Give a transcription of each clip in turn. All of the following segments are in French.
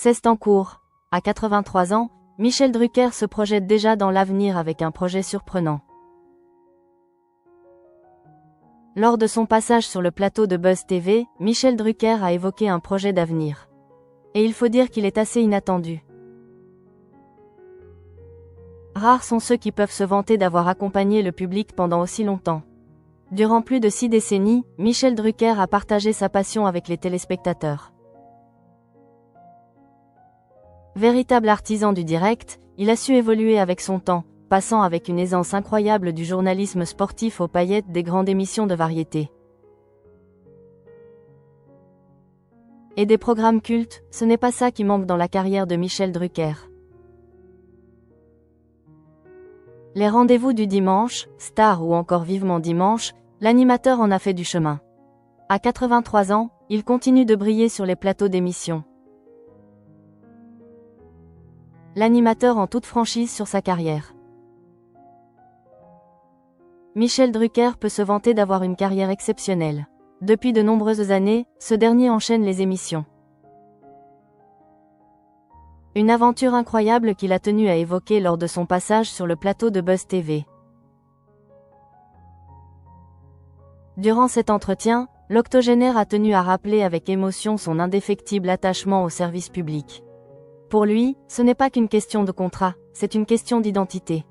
C'est en cours. À 83 ans, Michel Drucker se projette déjà dans l'avenir avec un projet surprenant. Lors de son passage sur le plateau de Buzz TV, Michel Drucker a évoqué un projet d'avenir. Et il faut dire qu'il est assez inattendu. Rares sont ceux qui peuvent se vanter d'avoir accompagné le public pendant aussi longtemps. Durant plus de 6 décennies, Michel Drucker a partagé sa passion avec les téléspectateurs. Véritable artisan du direct, il a su évoluer avec son temps, passant avec une aisance incroyable du journalisme sportif aux paillettes des grandes émissions de variété. Et des programmes cultes, ce n'est pas ça qui manque dans la carrière de Michel Drucker. Les rendez-vous du dimanche, Star ou encore Vivement Dimanche, l'animateur en a fait du chemin. À 83 ans, il continue de briller sur les plateaux d'émissions. L'animateur en toute franchise sur sa carrière. Michel Drucker peut se vanter d'avoir une carrière exceptionnelle. Depuis de nombreuses années, ce dernier enchaîne les émissions. Une aventure incroyable qu'il a tenu à évoquer lors de son passage sur le plateau de Buzz TV. Durant cet entretien, l'octogénaire a tenu à rappeler avec émotion son indéfectible attachement au service public. Pour lui, ce n'est pas qu'une question de contrat, c'est une question d'identité.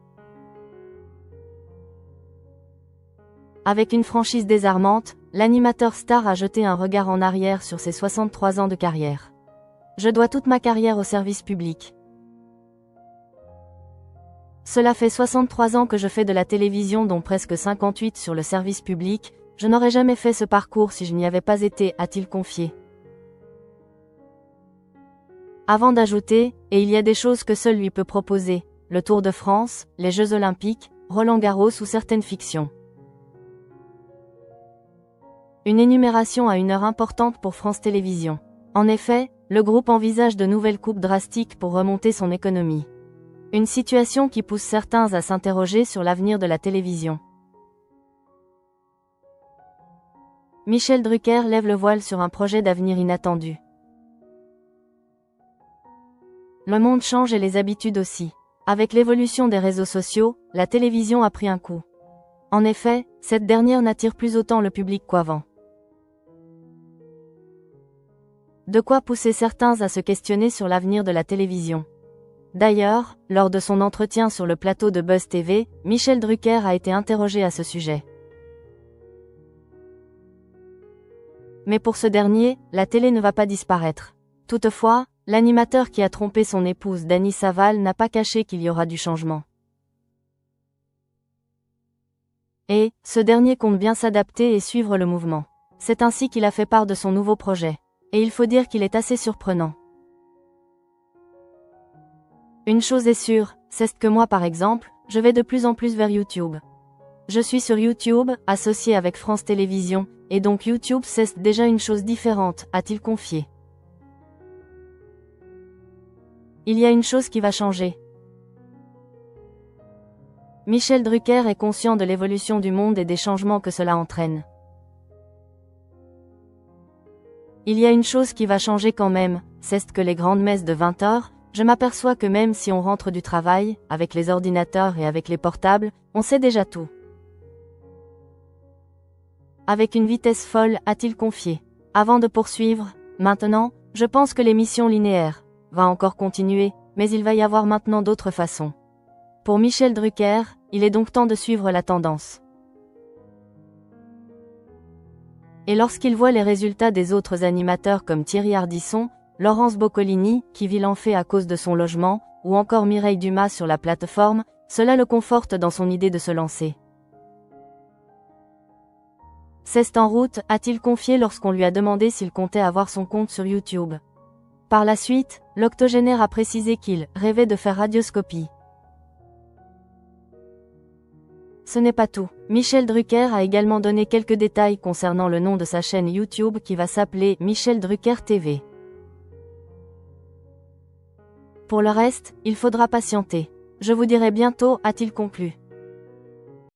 Avec une franchise désarmante, l'animateur star a jeté un regard en arrière sur ses 63 ans de carrière. Je dois toute ma carrière au service public. Cela fait 63 ans que je fais de la télévision, dont presque 58 sur le service public. Je n'aurais jamais fait ce parcours si je n'y avais pas été, a-t-il confié. Avant d'ajouter, et il y a des choses que seul lui peut proposer, le Tour de France, les Jeux Olympiques, Roland-Garros ou certaines fictions. Une énumération à une heure importante pour France Télévisions. En effet, le groupe envisage de nouvelles coupes drastiques pour remonter son économie. Une situation qui pousse certains à s'interroger sur l'avenir de la télévision. Michel Drucker lève le voile sur un projet d'avenir inattendu. Le monde change et les habitudes aussi. Avec l'évolution des réseaux sociaux, la télévision a pris un coup. En effet, cette dernière n'attire plus autant le public qu'avant. De quoi pousser certains à se questionner sur l'avenir de la télévision. D'ailleurs, lors de son entretien sur le plateau de Buzz TV, Michel Drucker a été interrogé à ce sujet. Mais pour ce dernier, la télé ne va pas disparaître. Toutefois, l'animateur qui a trompé son épouse Dany Saval n'a pas caché qu'il y aura du changement. Et, ce dernier compte bien s'adapter et suivre le mouvement. C'est ainsi qu'il a fait part de son nouveau projet. Et il faut dire qu'il est assez surprenant. Une chose est sûre, c'est que moi par exemple, je vais de plus en plus vers YouTube. Je suis sur YouTube, associé avec France Télévisions, et donc YouTube c'est déjà une chose différente, a-t-il confié. Il y a une chose qui va changer. Michel Drucker est conscient de l'évolution du monde et des changements que cela entraîne. Il y a une chose qui va changer quand même, c'est que les grandes messes de 20 heures, je m'aperçois que même si on rentre du travail, avec les ordinateurs et avec les portables, on sait déjà tout. Avec une vitesse folle, a-t-il confié. Avant de poursuivre, maintenant, je pense que l'émission linéaire va encore continuer, mais il va y avoir maintenant d'autres façons. Pour Michel Drucker, il est donc temps de suivre la tendance. Et lorsqu'il voit les résultats des autres animateurs comme Thierry Ardisson, Laurence Boccolini, qui vit l'enfer à cause de son logement, ou encore Mireille Dumas sur la plateforme, cela le conforte dans son idée de se lancer. C'est en route, a-t-il confié lorsqu'on lui a demandé s'il comptait avoir son compte sur YouTube. Par la suite, l'octogénaire a précisé qu'il rêvait de faire Radioscopie. Ce n'est pas tout. Michel Drucker a également donné quelques détails concernant le nom de sa chaîne YouTube qui va s'appeler Michel Drucker TV. Pour le reste, il faudra patienter. Je vous dirai bientôt, a-t-il conclu.